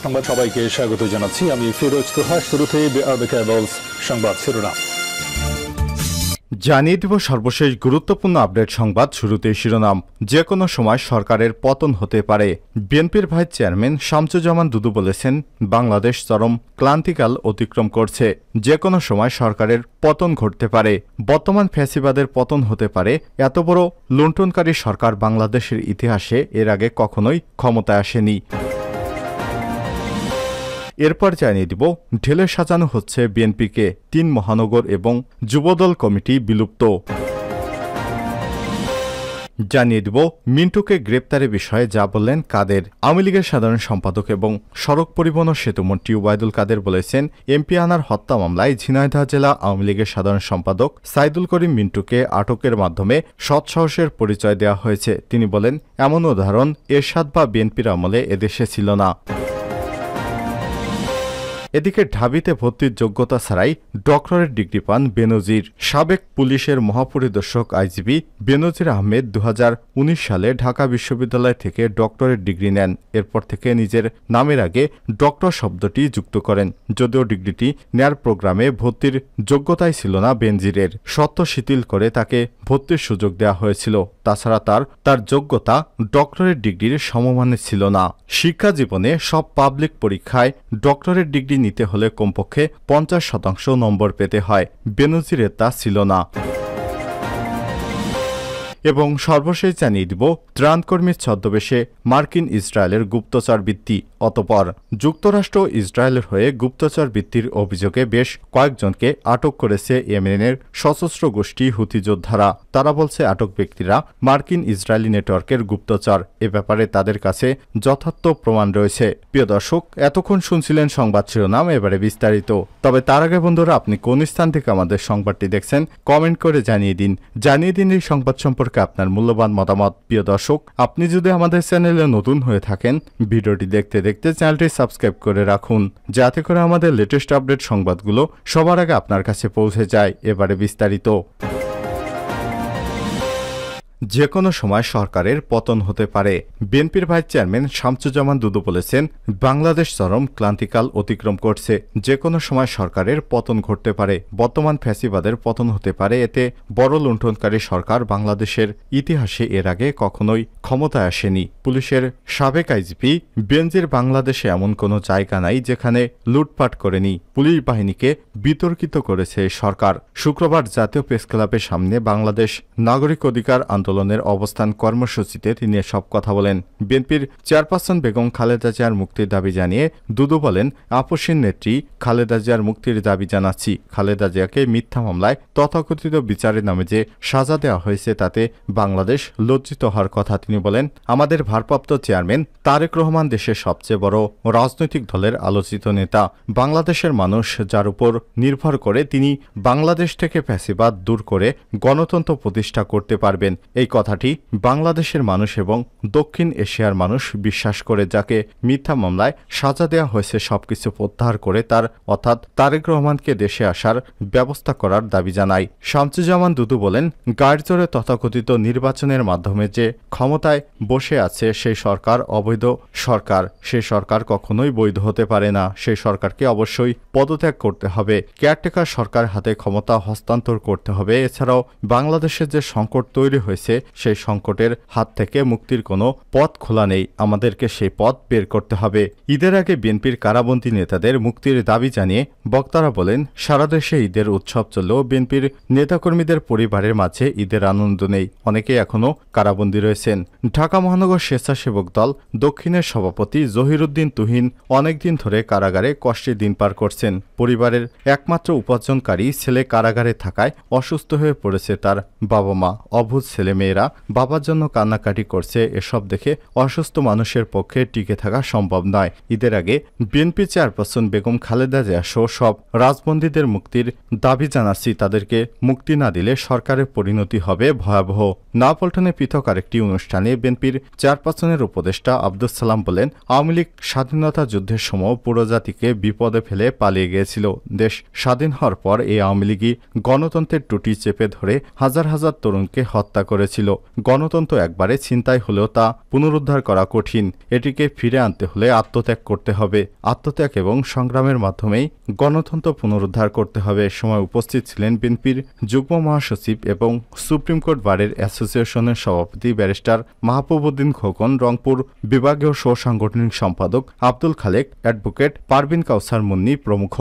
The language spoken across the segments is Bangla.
সংবাদ সবাইকে স্বাগত জানাচ্ছি। আমি ফিরোজ তোহা। শুরুতে সংবাদ শিরোনাম জানিয়ে দিব সর্বশেষ গুরুত্বপূর্ণ আপডেট সংবাদ। শুরুতে শিরোনাম। যে কোনো সময় সরকারের পতন হতে পারে। বিএনপির ভাইস চেয়ারম্যান শামসুজ্জামান দুদু বলেছেন, বাংলাদেশ চরম ক্লান্তিকাল অতিক্রম করছে। যে কোনো সময় সরকারের পতন ঘটতে পারে। বর্তমান ফ্যাসিবাদের পতন হতে পারে। এত বড় লুণ্ঠনকারী সরকার বাংলাদেশের ইতিহাসে এর আগে কখনোই ক্ষমতায় আসেনি। এরপর জানিয়ে দিব, ঢেলে সাজানো হচ্ছে বিএনপিকে। ৩ মহানগর এবং যুবদল কমিটি বিলুপ্ত। জানিয়ে দিব, মিন্টুকে গ্রেপ্তারের বিষয়ে যা বললেন কাদের। আওয়ামী লীগের সাধারণ সম্পাদক এবং সড়ক পরিবহন ও সেতুমন্ত্রী ওবায়দুল কাদের বলেছেন, এমপি আনার হত্যা মামলায় ঝিনাইদহ জেলা আওয়ামী লীগের সাধারণ সম্পাদক সাইদুল করিম মিন্টুকে আটকের মাধ্যমে সৎসাহসের পরিচয় দেওয়া হয়েছে। তিনি বলেন, এমন উদাহরণ এরশাদ বা বিএনপির আমলে এদেশে ছিল না। এদিকে ঢাবিতে ভর্তির যোগ্যতা ছাড়াই ডক্টরেট ডিগ্রি পান বেনজির। সাবেক পুলিশের মহাপরিদর্শক আইজিপি বেনজির আহমেদ 2019 সালে ঢাকা বিশ্ববিদ্যালয় থেকে ডক্টরেট ডিগ্রি নেন। এরপর থেকে নিজের নামের আগে ডক্টর শব্দটি যুক্ত করেন। যদিও ডিগ্রিটি নেয়ার প্রোগ্রামে ভর্তির যোগ্যতাই ছিল না বেনজিরের। শর্ত শিথিল করে তাকে ভর্তির সুযোগ দেওয়া হয়েছিল। তাছাড়া তার যোগ্যতা ডক্টরেট ডিগ্রির সমমানের ছিল না। শিক্ষা জীবনে সব পাবলিক পরীক্ষায় ডক্টরেট ডিগ্রি নিতে হলে কমপক্ষে 50% নম্বর পেতে হয়। বেনজিরের তা ছিল না। এবং সর্বশেষ জানিয়ে দিব, ত্রাণকর্মীর ছদ্মবেশে মার্কিন ইসরায়েলের গুপ্তচর বৃত্তি। অতঃপর যুক্তরাষ্ট্র ইসরায়েলের হয়ে গুপ্তচর বৃত্তির অভিযোগে বেশ কয়েকজনকে আটক করেছে ইয়েমেনের সশস্ত্র গোষ্ঠী হুথি যোদ্ধারা। তারা বলছে, আটক ব্যক্তিরা মার্কিন ইসরায়েলি নেটওয়ার্কের গুপ্তচর। এ ব্যাপারে তাদের কাছে যথার্থ প্রমাণ রয়েছে। প্রিয় দর্শক, এতক্ষণ শুনছিলেন সংবাদ শিরোনাম, এবারে বিস্তারিত। তবে তার আগে বন্ধুরা, আপনি কোন স্থান থেকে আমাদের সংবাদটি দেখছেন কমেন্ট করে জানিয়ে দিন এই সংবাদ সম্পর্কে আপনার মূল্যবান মতামত। প্রিয় দর্শক, আপনি যদি আমাদের চ্যানেলে নতুন হয়ে থাকেন, ভিডিওটি দেখতে দেখতে চ্যানেলটি সাবস্ক্রাইব করে রাখুন, যাতে করে আমাদের লেটেস্ট আপডেট সংবাদগুলো সবার আগে আপনার কাছে পৌঁছে যায়। এবারে বিস্তারিত। যে কোনো সময় সরকারের পতন হতে পারে। বিএনপির ভাইস চেয়ারম্যান শামসুজ্জামান দুদু বলেছেন, বাংলাদেশ চরম ক্লান্তিকাল অতিক্রম করছে। যে কোনো সময় সরকারের পতন ঘটতে পারে। বর্তমান ফ্যাসিবাদের পতন হতে পারে। এতে বড় লুণ্ঠনকারী সরকার বাংলাদেশের ইতিহাসে এর আগে কখনোই ক্ষমতায় আসেনি। পুলিশের সাবেক আইজিপি বেনজির, বাংলাদেশে এমন কোনো জায়গা নাই যেখানে লুটপাট করেনি। পুলিশ বাহিনীকে বিতর্কিত করেছে সরকার। শুক্রবার জাতীয় প্রেস ক্লাবের সামনে বাংলাদেশ নাগরিক অধিকার আন্দোলনের অবস্থান কর্মসূচিতে তিনি সব কথা বলেন। বিএনপির চেয়ারপারসন বেগম খালেদা জিয়ার মুক্তির দাবি জানিয়ে দুদু বলেন, আপসীন নেত্রী খালেদা জিয়ার মুক্তির দাবি জানাচ্ছি। খালেদা জিয়াকে মিথ্যা মামলায় তথাকথিত বিচারের নামে যে সাজা দেওয়া হয়েছে তাতে বাংলাদেশ লজ্জিত হওয়ার কথা তিনি বলেন। আমাদের ভারপ্রাপ্ত চেয়ারম্যান তারেক রহমান দেশের সবচেয়ে বড় রাজনৈতিক দলের আলোচিত নেতা। বাংলাদেশের মানুষ যার উপর নির্ভর করে, তিনি বাংলাদেশ থেকে ফ্যাসিবাদ দূর করে গণতন্ত্র প্রতিষ্ঠা করতে পারবেন। এই কথাটি বাংলাদেশের মানুষ এবং দক্ষিণ এশিয়ার মানুষ বিশ্বাস করে। যাকে মিথ্যা মামলায় সাজা দেওয়া হয়েছে সবকিছু প্রত্যাহার করে অর্থাৎ তারেক রহমানকে দেশে আসার ব্যবস্থা করার দাবি জানায়। শামসুজ্জামান দুদু বলেন, গায়ের জোরে তথাকথিত নির্বাচনের মাধ্যমে যে ক্ষমতায় বসে আছে সেই সরকার অবৈধ সরকার। সেই সরকার কখনোই বৈধ হতে পারে না। সেই সরকারকে অবশ্যই পদত্যাগ করতে হবে। কেয়ারটেকার সরকার হাতে ক্ষমতা হস্তান্তর করতে হবে। এছাড়াও বাংলাদেশের যে সংকট তৈরি হয়েছে, সেই সংকটের হাত থেকে মুক্তির কোনো পথ খোলা নেই। আমাদেরকে সেই পথ বের করতে হবে। ঈদের আগে বিএনপির কারাবন্দী নেতাদের মুক্তির দাবি জানিয়ে বক্তারা বলেন, সারা দেশে ঈদের উৎসব চললেও বিএনপির নেতাকর্মীদের পরিবারের মাঝে ঈদের আনন্দ নেই। অনেকে এখনও কারাবন্দী রয়েছেন। ঢাকা মহানগর স্বেচ্ছাসেবক দল দক্ষিণের সভাপতি জহিরুদ্দিন তুহিন অনেকদিন ধরে কারাগারে কষ্টে দিন পার করছেন। পরিবারের একমাত্র উপার্জনকারী ছেলে কারাগারে থাকায় অসুস্থ হয়ে পড়েছে তার বাবা মা। অবুঝ ছেলেমেয়েরা বাবার জন্য কান্নাকাটি করছে। এসব দেখে অসুস্থ মানুষের পক্ষে টিকে থাকা সম্ভব নয়। ঈদের আগে বিএনপি চেয়ারপারসন বেগম খালেদা জিয়া সহ সব রাজবন্দীদের মুক্তির দাবি জানাচ্ছি। তাদেরকে মুক্তি না দিলে সরকারের পরিণতি হবে ভয়াবহ। নয়াপল্টনে পৃথক আরেকটি অনুষ্ঠানে বিএনপির চেয়ারপারসনের উপদেষ্টা আব্দুস সালাম বলেন, আওয়ামী লীগ স্বাধীনতা যুদ্ধের সময় পুরো জাতিকে বিপদে ফেলে পালিয়ে গিয়েছিল। দেশ স্বাধীন হওয়ার পর এই আওয়ামী লীগই গণতন্ত্রের টুটি চেপে ধরে হাজার হাজার তরুণকে হত্যা করে করেছিল। গণতন্ত্র একবারে ছিনতাই হলেও তা পুনরুদ্ধার করা কঠিন। এটিকে ফিরে আনতে হলে আত্মত্যাগ করতে হবে। আত্মত্যাগ এবং সংগ্রামের মাধ্যমেই গণতন্ত্র পুনরুদ্ধার করতে হবে। সময় উপস্থিত ছিলেন বিএনপির যুগ্ম মহাসচিব এবং সুপ্রিম কোর্ট বারের অ্যাসোসিয়েশনের সভাপতি ব্যারিস্টার মাহবুব উদ্দিন খোকন, রংপুর বিভাগীয় সাংগঠনিক সম্পাদক আব্দুল খালেক, অ্যাডভোকেট পারভিন কাউসার মুন্নি প্রমুখ।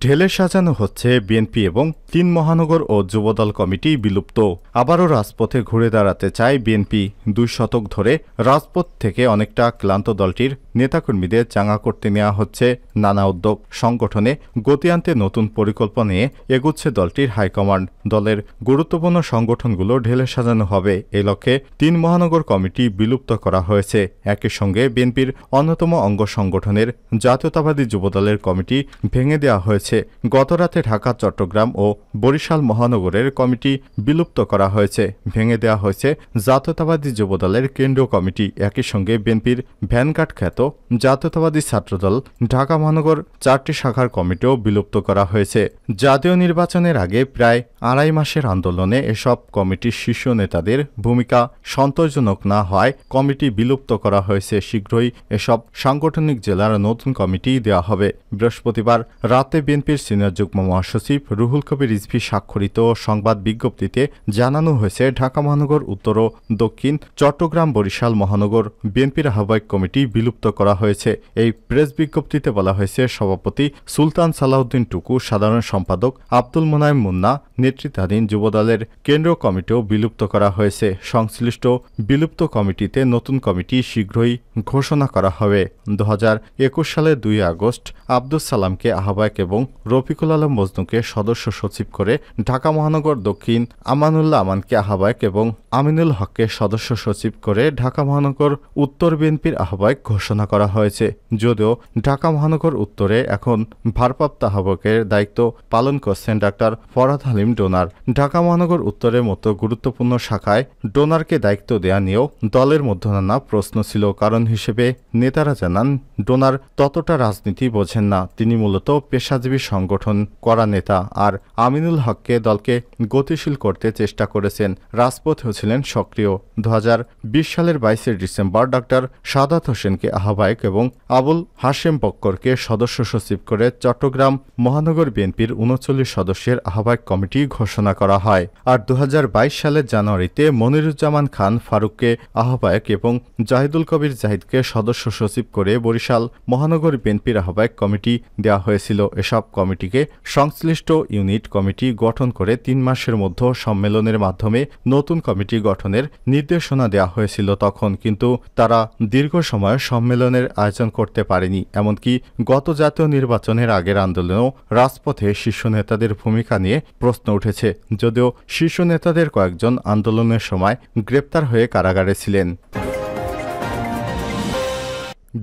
ঢেলে সাজানো হচ্ছে বিএনপি এবং ৩ মহানগর ও যুবদল কমিটি বিলুপ্ত। আবারও রাজপথে ঘুরে দাঁড়াতে চায় বিএনপি। ২ শতক ধরে রাজপথ থেকে অনেকটা ক্লান্ত দলটির নেতাকর্মীদের চাঙা করতে নেওয়া হচ্ছে নানা উদ্যোগ। সংগঠনে গতি আনতে নতুন পরিকল্পনা নিয়ে এগুচ্ছে দলটির হাইকমান্ড। দলের গুরুত্বপূর্ণ সংগঠনগুলো ঢেলে সাজানো হবে, এই লক্ষ্যে ৩ মহানগর কমিটি বিলুপ্ত করা হয়েছে। একই সঙ্গে বিএনপির অন্যতম অঙ্গ সংগঠনের জাতীয়তাবাদী যুবদলের কমিটি ভেঙে দেওয়া হয়েছে। গতরাতে ঢাকা, চট্টগ্রাম ও বরিশাল মহানগরের কমিটি বিলুপ্ত করা হয়েছে। ভেঙে দেওয়া হয়েছে জাতীয়তাবাদী যুবদলের কেন্দ্রীয় কমিটি। একই সঙ্গে বিএনপির ভ্যানগার্ড খ্যাত জাতীয়তাবাদী ছাত্রদল ঢাকা মহানগর 4টি শাখার কমিটিও বিলুপ্ত করা হয়েছে। জাতীয় নির্বাচনের আগে প্রায় 2.5 মাসের আন্দোলনে এসব কমিটির শীর্ষ নেতাদের ভূমিকা সন্তোষজনক না হওয়ায় কমিটি বিলুপ্ত করা হয়েছে। শীঘ্রই এসব সাংগঠনিক জেলার নতুন কমিটি দেওয়া হবে। বৃহস্পতিবার রাতে বিএনপির সিনিয়র যুগ্ম মহাসচিব রুহুল কবির রিজভী স্বাক্ষরিত সংবাদ বিজ্ঞপ্তিতে জানানো হয়েছে, ঢাকা মহানগর উত্তর ও দক্ষিণ, চট্টগ্রাম, বরিশাল মহানগর বিএনপির আহ্বায়ক কমিটি বিলুপ্ত করা হয়েছে। এই প্রেস বিজ্ঞপ্তিতে বলা হয়েছে, সভাপতি সুলতান সালাউদ্দিন টুকু, সাধারণ সম্পাদক আব্দুল মোনায়েম মুন্না নেতৃত্বাধীন যুবদলের কেন্দ্রীয় কমিটিও বিলুপ্ত করা হয়েছে। সংশ্লিষ্ট বিলুপ্ত কমিটিতে নতুন কমিটি শীঘ্রই ঘোষণা করা হবে। 2021 সালের 2 আগস্ট আব্দুস সালামকে আহ্বায়ক এবং রফিকুল আলম মজনুকে সদস্য সচিব করে ঢাকা মহানগর দক্ষিণ, আমানুল্লাহ আমানকে আহ্বায়ক এবং আমিনুল হককে সদস্য সচিব করে ঢাকা মহানগর উত্তর বিএনপির আহ্বায়ক ঘোষণা করা হয়েছে। যদিও ঢাকা মহানগর উত্তরে এখন ভারপ্রাপ্ত আহ্বায়কের দায়িত্ব পালন করছেন ডাক্তার ফরহাদ হালিম ডোনার। ঢাকা মহানগর উত্তরের মতো গুরুত্বপূর্ণ শাখায় ডোনারকে দায়িত্ব দেয়া নিয়েও দলের মধ্যে নানা প্রশ্ন ছিল। কারণ হিসেবে নেতারা জানান, ডোনার ততটা রাজনীতি বোঝেন না। তিনি মূলত পেশাজীবী সংগঠন করা নেতা। আর আমিনুল হককে দলকে গতিশীল করতে চেষ্টা করেছেন, রাজপথেও ছিলেন সক্রিয়। 2020 সালের 22 ডিসেম্বর ডাক্তার সাদাত হোসেনকে আহ্বায়ক এবং আবুল হাশেম বক্করকে সদস্য সচিব করে চট্টগ্রাম মহানগর বিএনপির 39 সদস্যের আহ্বায়ক কমিটি ঘোষণা করা হয়। আর 2022 সালের জানুয়ারিতে মনিরুজ্জামান খান ফারুককে আহ্বায়ক এবং জাহিদুল কবির জাহিদকে সদস্য সচিব করে বরিশাল মহানগর বিএনপির আহ্বায়ক কমিটি দেওয়া হয়েছিল। এসব কমিটিকে সংশ্লিষ্ট ইউনিট কমিটি গঠন করে 3 মাসের মধ্যে সম্মেলনের মাধ্যমে নতুন কমিটি গঠনের নির্দেশনা দেওয়া হয়েছিল তখন, কিন্তু তারা দীর্ঘ সময় সম্মেলনের আয়োজন করতে পারেনি। এমনকি গত জাতীয় নির্বাচনের আগের আন্দোলনেও রাজপথে শীর্ষ নেতাদের ভূমিকা নিয়ে প্রশ্ন উঠেছে। যদিও শীর্ষ নেতাদের কয়েকজন আন্দোলনের সময় গ্রেপ্তার হয়ে কারাগারে ছিলেন।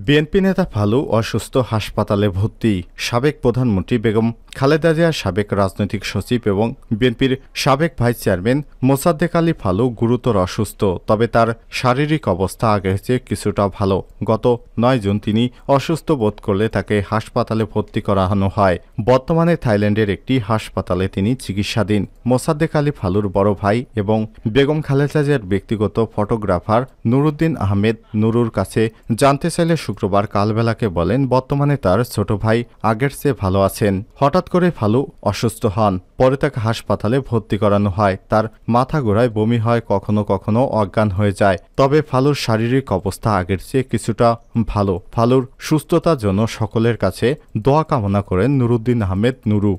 বিএনপি নেতা ফালু অসুস্থ, হাসপাতালে ভর্তি। সাবেক প্রধানমন্ত্রী বেগম খালেদা জিয়ার সাবেক রাজনৈতিক সচিব এবং বিএনপির সাবেক ভাইস চেয়ারম্যান মোসাদ্দেক আলী ফালু গুরুতর অসুস্থ। তবে তার শারীরিক অবস্থা আগের চেয়ে কিছুটা ভালো। গত 9 জুন তিনি অসুস্থ বোধ করলে তাকে হাসপাতালে ভর্তি করানো হয়। বর্তমানে থাইল্যান্ডের একটি হাসপাতালে তিনি চিকিৎসাধীন। মোসাদ্দেক আলী ফালুর বড় ভাই এবং বেগম খালেদা জিয়ার ব্যক্তিগত ফটোগ্রাফার নুরুদ্দিন আহমেদ নুরুর কাছে জানতে চাইলে শুক্রবার কালবেলাকে বলেন, বর্তমানে তার ছোট ভাই আগের চেয়ে ভালো আছেন। হঠাৎ করে ফালু অসুস্থ হন, পরে তাকে হাসপাতালে ভর্তি করানো হয়। তার মাথা ঘোরায়, বমি হয়, কখনো কখনো অজ্ঞান হয়ে যায়। তবে ফালুর শারীরিক অবস্থা আগের চেয়ে কিছুটা ভালো। ফালুর সুস্থতার জন্য সকলের কাছে দোয়া কামনা করেন নুরুদ্দিন আহমেদ নুরু।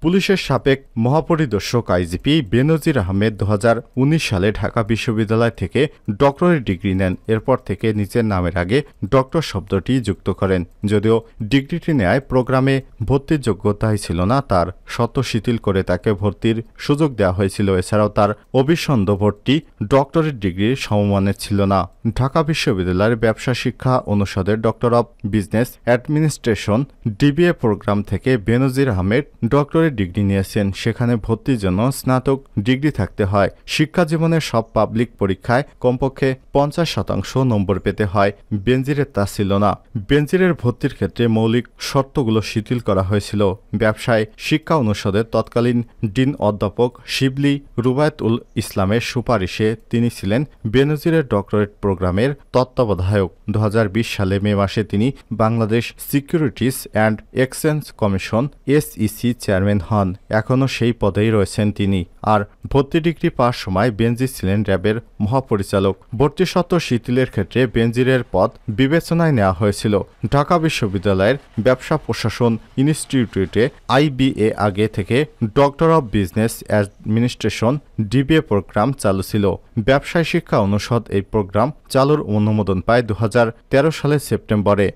পুলিশের সাবেক মহাপরিদর্শক আইজিপি বেনজির আহমেদ 2019 সালে ঢাকা বিশ্ববিদ্যালয় থেকে ডক্টরেট ডিগ্রি নেন। এরপর থেকে নিজের নামের আগে ডক্টর শব্দটি যুক্ত করেন। যদিও ডিগ্রিটি নেয় প্রোগ্রামে ভর্তির যোগ্যতাই ছিল না, তার শর্ত শিথিল করে তাকে ভর্তির সুযোগ দেওয়া হয়েছিল। এছাড়াও তার অভিসন্দ ভর্তি ডক্টরেট ডিগ্রির সমমানের ছিল না। ঢাকা বিশ্ববিদ্যালয়ের ব্যবসা শিক্ষা অনুষদের doctor of business administration DBA programme থেকে বেনজির আহমেদ ডক্টরেট ডিগ্রি নিয়েছেন সেখানে ভর্তির জন্য স্নাতক ডিগ্রি থাকতে হয়। শিক্ষা জীবনের সব পাবলিক পরীক্ষায় কমপক্ষে 50% নম্বর পেতে হয়। বেনজিরের তা ছিল না। বেনজিরের ভর্তির ক্ষেত্রে মৌলিক শর্তগুলো শিথিল করা হয়েছিল। ব্যবসায় শিক্ষা অনুষদের তৎকালীন ডিন অধ্যাপক শিবলি রুবায়েতুল ইসলামের সুপারিশে তিনি ছিলেন বেনজিরের ডক্টরেট প্রোগ্রামের তত্ত্বাবধায়ক। 2020 সালে মে মাসে তিনি Bangladesh securities and exchange commission SEC chairman হন। এখনও সেই পদেই রয়েছেন তিনি। আর ভর্তি ডিগ্রি পাওয়ার সময় বেনজির ছিলেন র্যাবের মহাপরিচালক। ভর্তি শর্ত শিথিলের ক্ষেত্রে বেনজিরের পদ বিবেচনায় নেওয়া হয়েছিল। ঢাকা বিশ্ববিদ্যালয়ের ব্যবসা প্রশাসন ইনস্টিটিউটে IBA আগে থেকে doctor of business administration DBA programme চালু ছিল। ব্যবসায় শিক্ষা অনুষদ এই প্রোগ্রাম চালুর অনুমোদন পায় 2013 সালের সেপ্টেম্বরে।